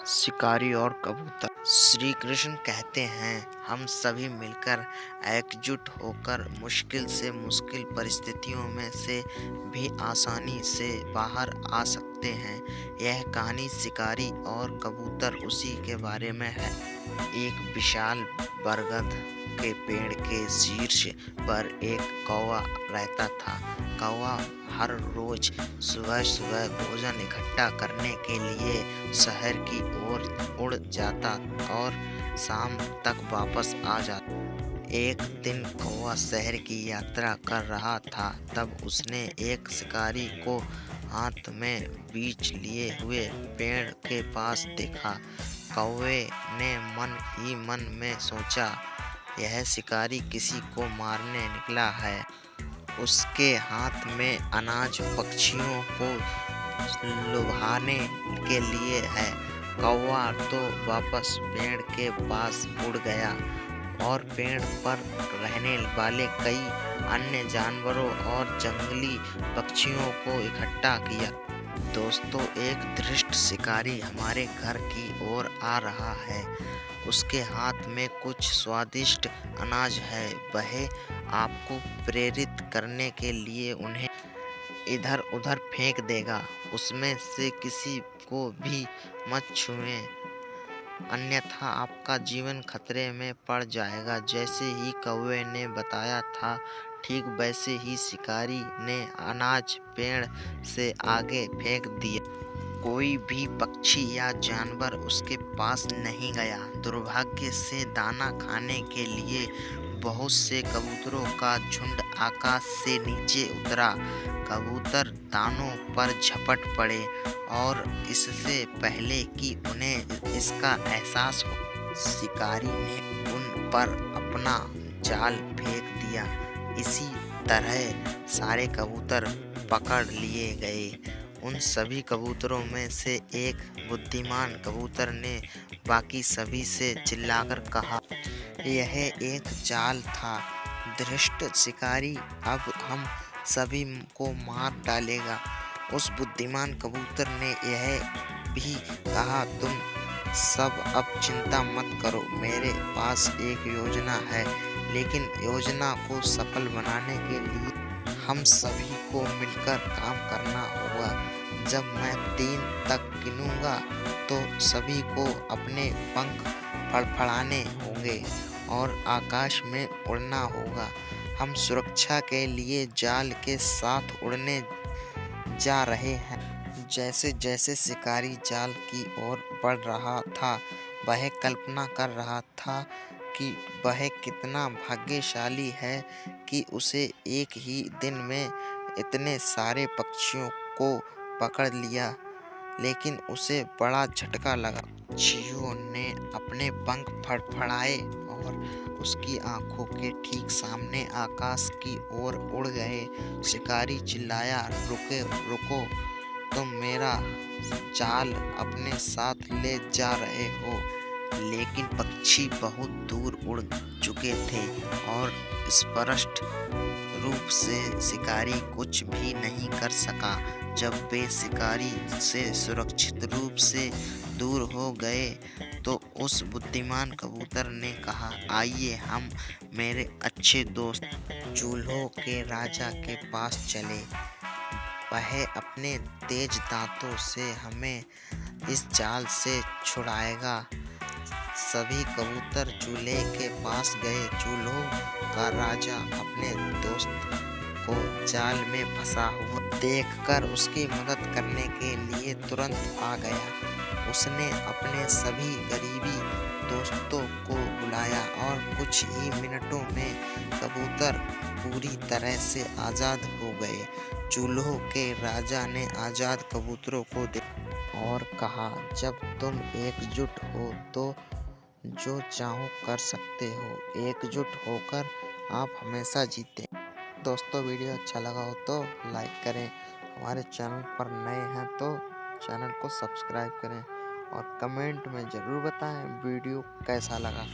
शिकारी और कबूतर। श्री कृष्ण कहते हैं, हम सभी मिलकर एकजुट होकर मुश्किल से मुश्किल परिस्थितियों में से भी आसानी से बाहर आ सकते हैं। यह कहानी शिकारी और कबूतर उसी के बारे में है। एक विशाल बरगद के पेड़ के शीर्ष पर एक कौवा रहता था। कौवा हर रोज सुबह सुबह भोजन इकट्ठा करने के लिए शहर की ओर उड़ जाता और शाम तक वापस आ जाता। एक दिन कौवा शहर की यात्रा कर रहा था, तब उसने एक शिकारी को हाथ में बीज लिए हुए पेड़ के पास देखा। कौवे ने मन ही मन में सोचा, यह शिकारी किसी को मारने निकला है। उसके हाथ में अनाज पक्षियों को लुभाने के लिए है। कौवा तो वापस पेड़ के पास उड़ गया और पेड़ पर रहने वाले कई अन्य जानवरों और जंगली पक्षियों को इकट्ठा किया। दोस्तों, एक धृष्ट शिकारी हमारे घर की ओर आ रहा है। उसके हाथ में कुछ स्वादिष्ट अनाज है। वह आपको प्रेरित करने के लिए उन्हें इधर उधर फेंक देगा। उसमें से किसी को भी मत छुएं, अन्यथा आपका जीवन खतरे में पड़ जाएगा। जैसे ही कौवे ने बताया था, ठीक वैसे ही शिकारी ने अनाज पेड़ से आगे फेंक दिया। कोई भी पक्षी या जानवर उसके पास नहीं गया। दुर्भाग्य से दाना खाने के लिए बहुत से कबूतरों का झुंड आकाश से नीचे उतरा। कबूतर दानों पर झपट पड़े और इससे पहले कि उन्हें इसका एहसास हो, शिकारी ने उन पर अपना जाल फेंक दिया। इसी तरह सारे कबूतर पकड़ लिए गए। उन सभी कबूतरों में से एक बुद्धिमान कबूतर ने बाकी सभी से चिल्लाकर कहा, यह एक जाल था। धृष्ट शिकारी अब हम सभी को मार डालेगा। उस बुद्धिमान कबूतर ने यह भी कहा, तुम सब अब चिंता मत करो, मेरे पास एक योजना है। लेकिन योजना को सफल बनाने के लिए हम सभी को मिलकर काम करना होगा। जब मैं 3 तक गिनूंगा तो सभी को अपने पंख फड़फड़ाने होंगे और आकाश में उड़ना होगा। हम सुरक्षा के लिए जाल के साथ उड़ने जा रहे हैं। जैसे जैसे शिकारी जाल की ओर बढ़ रहा था, वह कल्पना कर रहा था कि वह कितना भाग्यशाली है कि उसे एक ही दिन में इतने सारे पक्षियों को पकड़ लिया। लेकिन उसे बड़ा झटका लगा। पक्षियों ने अपने पंख फड़फड़ाए और उसकी आंखों के ठीक सामने आकाश की ओर उड़ गए। शिकारी चिल्लाया, रुको, तुम मेरा जाल अपने साथ ले जा रहे हो। लेकिन पक्षी बहुत दूर उड़ चुके थे और स्पष्ट रूप से शिकारी कुछ भी नहीं कर सका। जब वे शिकारी से सुरक्षित रूप से दूर हो गए तो उस बुद्धिमान कबूतर ने कहा, आइए हम मेरे अच्छे दोस्त चूल्हों के राजा के पास चले। वह अपने तेज दांतों से हमें इस जाल से छुड़ाएगा। सभी कबूतर चूल्हे के पास गए। चूल्हों का राजा अपने दोस्त को जाल में फंसा हुआ देखकर उसकी मदद करने के लिए तुरंत आ गया। उसने अपने सभी करीबी दोस्तों को बुलाया और कुछ ही मिनटों में कबूतर पूरी तरह से आज़ाद हो गए। चूल्हों के राजा ने आज़ाद कबूतरों को देखा और कहा, जब तुम एकजुट हो तो जो चाहो कर सकते हो। एकजुट होकर आप हमेशा जीते। दोस्तों, वीडियो अच्छा लगा हो तो लाइक करें। हमारे चैनल पर नए हैं तो चैनल को सब्सक्राइब करें और कमेंट में ज़रूर बताएं वीडियो कैसा लगा।